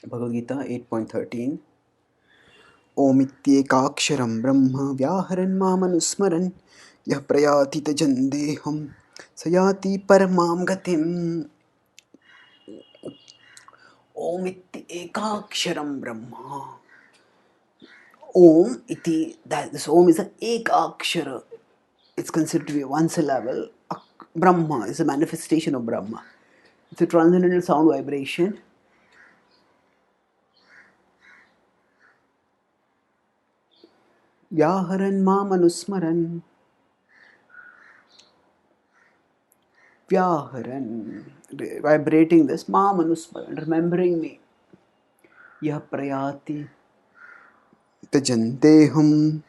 Bhagavad Gita 8.13. ओमित्येकाक्षरं ब्रह्म व्याहरन् मामनुस्मरन् यः प्रयाति तजन्देहं स याति परमां गतिम्. ओमित्येकाक्षरं ब्रह्म. Om iti, that this Om is an ekakshara. It's considered to be one syllable. Brahma is a manifestation of Brahma. It's a transcendental sound vibration. Vyaharan mamanusmaran. Vyaharan. Vibrating this. Mamanusmaran. Remembering me. Yah prayati. Tajanteham.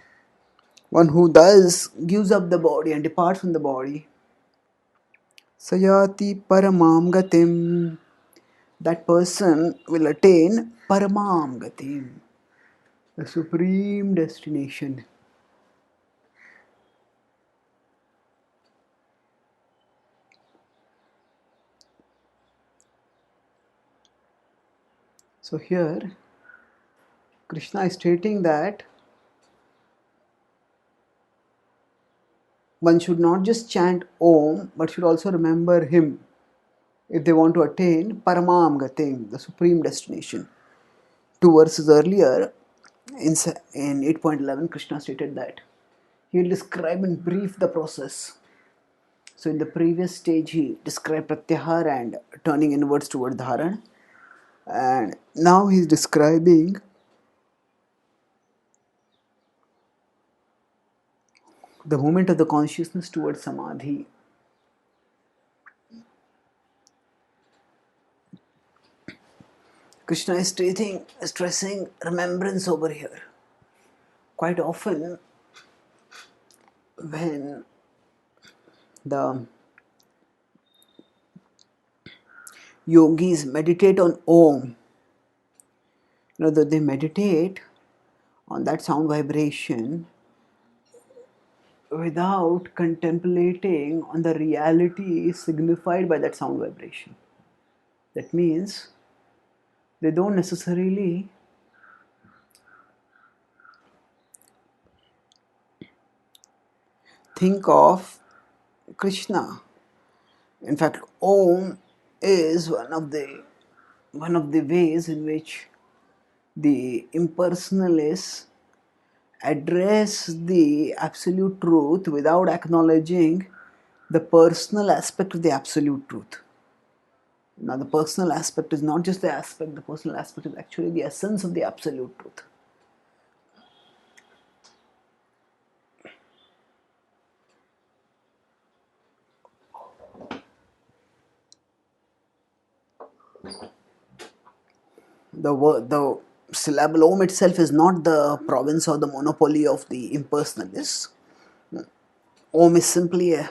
One who does gives up the body and departs from the body. Sayati paramam gatim. That person will attain paramam gatim, the supreme destination. So here Krishna is stating that one should not just chant Om but should also remember him if they want to attain paramam gatim, the supreme destination. 2 verses earlier in 8.11 Krishna stated that he will describe in brief the process. So in the previous stage he described pratyahar and turning inwards toward dharan, and now he is describing the movement of the consciousness towards samadhi. Krishna is stressing remembrance over here. Quite often when the yogis meditate on Om, that they meditate on that sound vibration without contemplating on the reality signified by that sound vibration. That means they don't necessarily think of Krishna. In fact, Om is one of the ways in which the impersonalists address the absolute truth without acknowledging the personal aspect of the absolute truth. Now, the personal aspect is not just the aspect, the personal aspect is actually the essence of the absolute truth. The syllable Om itself is not the province or the monopoly of the impersonalists. Om is simply a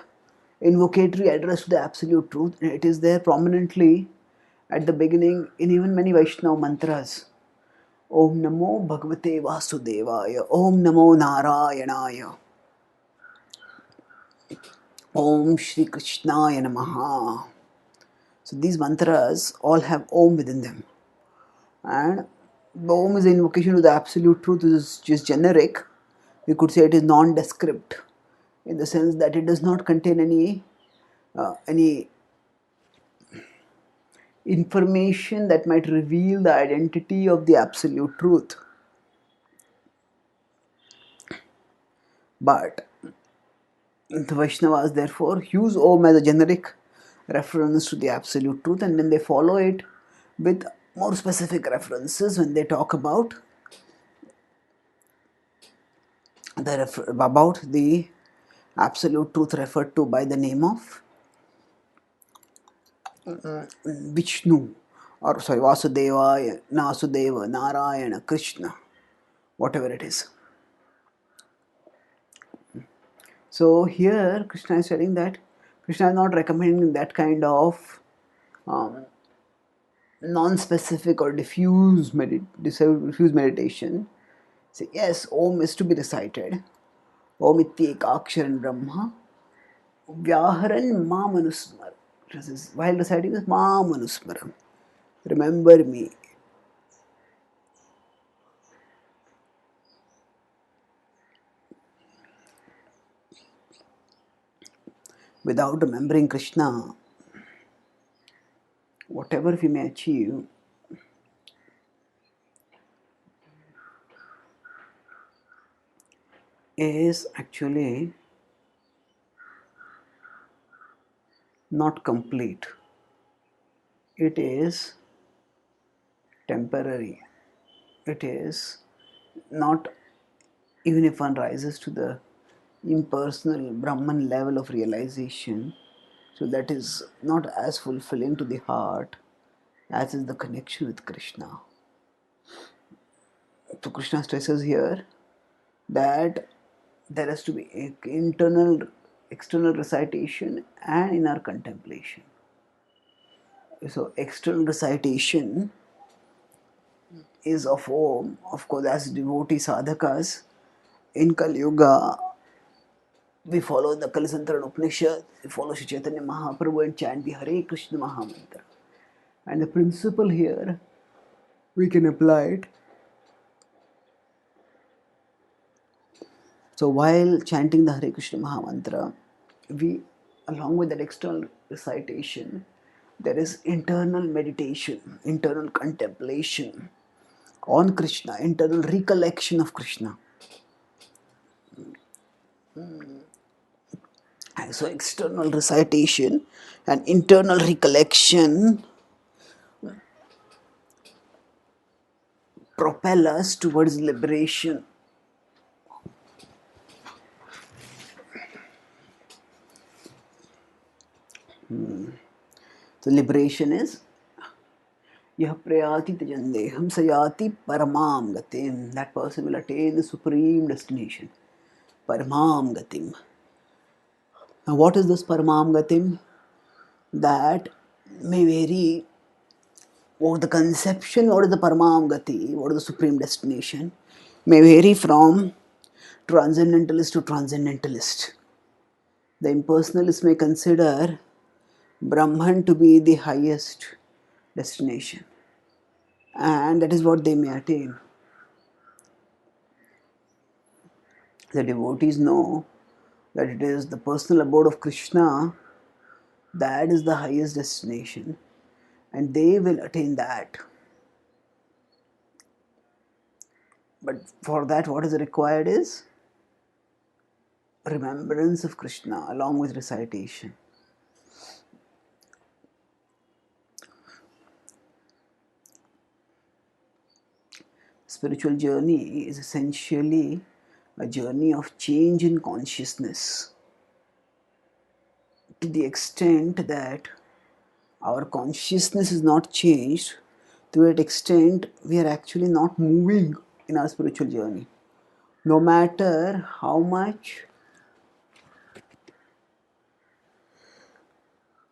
invocatory address to the absolute truth, and it is there prominently at the beginning in even many Vaishnava mantras. Om Namo Bhagavate Vasudevaya, Om Namo Narayanaya, Om Shri Krishnaya Namaha. So these mantras all have Om within them. And the Om is an invocation to the absolute truth, which is just generic. We could say it is nondescript in the sense that it does not contain any information that might reveal the identity of the absolute truth. But the Vaishnavas therefore use Om as a generic reference to the absolute truth, and then they follow it with more specific references when they talk about the absolute truth referred to by the name of Vishnu, or Vasudeva, Nasudeva, Narayana, Krishna, whatever it is. So here Krishna is telling that Krishna is not recommending that kind of non-specific or diffuse meditation. So yes, Om is to be recited. Om ityekaksharan Brahma Vyaharan Mamanusmar. While reciting this Mamanusmaram, remember me. Without remembering Krishna, whatever we may achieve is actually not complete. It is temporary. It is not, even if one rises to the impersonal Brahman level of realization, so that is not as fulfilling to the heart as is the connection with Krishna. So Krishna stresses here that there has to be internal, external recitation and inner contemplation. So external recitation is of Om, of course, as devotee sadhakas. In Kali Yuga, we follow the Kalisantara Upanishad, we follow Sri Chaitanya Mahaprabhu and chant the Hare Krishna Mahamantra. And the principle here, we can apply it. So while chanting the Hare Krishna Mahamantra, we, along with that external recitation, there is internal meditation, internal contemplation on Krishna, internal recollection of Krishna. And so external recitation and internal recollection propel us towards liberation. So liberation is Yah prayati tajandeham sayati paramam gatim. That person will attain the supreme destination. Paramam gatim. Now what is this paramam gatim? That may vary. What the conception, what is the paramam gati, what is the supreme destination, may vary from transcendentalist to transcendentalist. The impersonalist may consider Brahman to be the highest destination, and that is what they may attain. The devotees know that it is the personal abode of Krishna that is the highest destination, and they will attain that. But for that, what is required is remembrance of Krishna along with recitation. Spiritual journey is essentially a journey of change in consciousness, to the extent that our consciousness is not changed. To that extent, we are actually not moving in our spiritual journey. No matter how much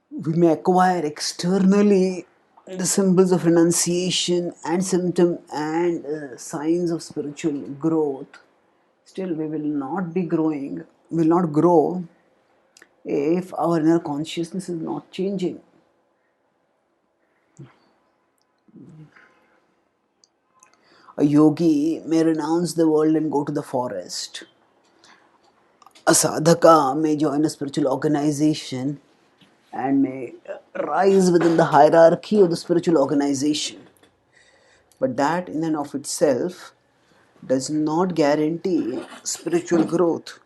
we may acquire externally the symbols of renunciation and symptom and signs of spiritual growth, still we will not be growing, will not grow if our inner consciousness is not changing. A yogi may renounce the world and go to the forest. A sadhaka may join a spiritual organization and may rise within the hierarchy of the spiritual organization. But that in and of itself does not guarantee spiritual growth,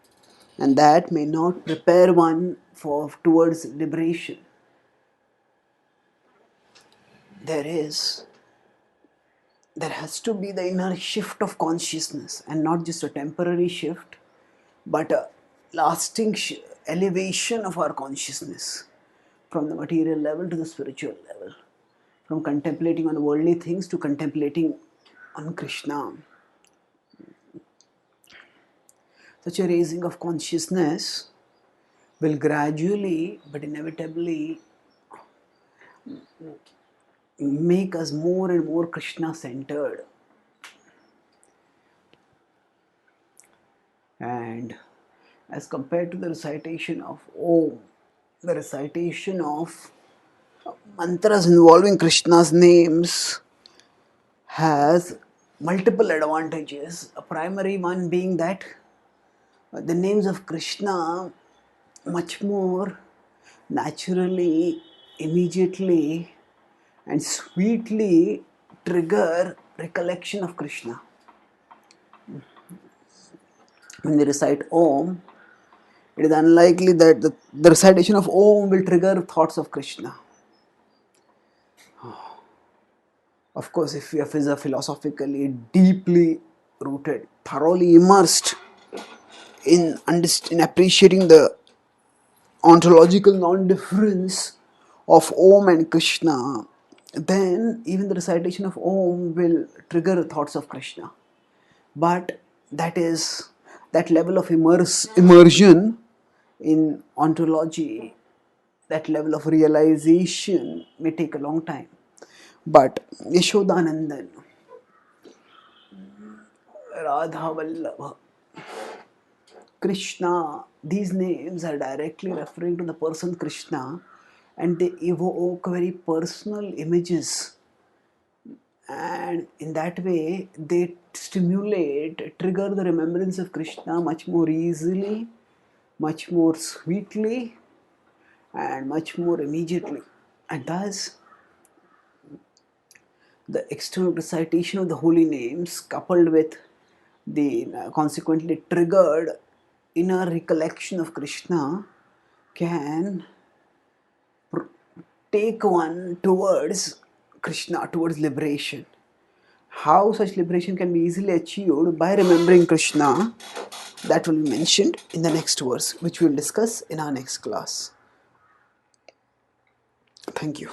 and that may not prepare one towards liberation. There has to be the inner shift of consciousness, and not just a temporary shift, but a lasting elevation of our consciousness from the material level to the spiritual level, from contemplating on worldly things to contemplating on Krishna. Such a raising of consciousness will gradually but inevitably make us more and more Krishna centered. And as compared to the recitation of Om, the recitation of mantras involving Krishna's names has multiple advantages. A primary one being that the names of Krishna much more naturally, immediately, and sweetly trigger recollection of Krishna. When they recite Om, it is unlikely that the recitation of Om will trigger thoughts of Krishna. Of course, if we are philosophically deeply rooted, thoroughly immersed in appreciating the ontological non-difference of Om and Krishna, then even the recitation of Om will trigger thoughts of Krishna. But that level of immersion in ontology, that level of realization may take a long time. But Yashodanandan, Radha Vallabha, Krishna, these names are directly referring to the person Krishna, and they evoke very personal images, and in that way they trigger the remembrance of Krishna much more easily, much more sweetly, and much more immediately. And thus the external recitation of the holy names, coupled with the consequently triggered inner recollection of Krishna, can take one towards Krishna, towards liberation. How such liberation can be easily achieved? By remembering Krishna. That will be mentioned in the next verse, which we will discuss in our next class. Thank you.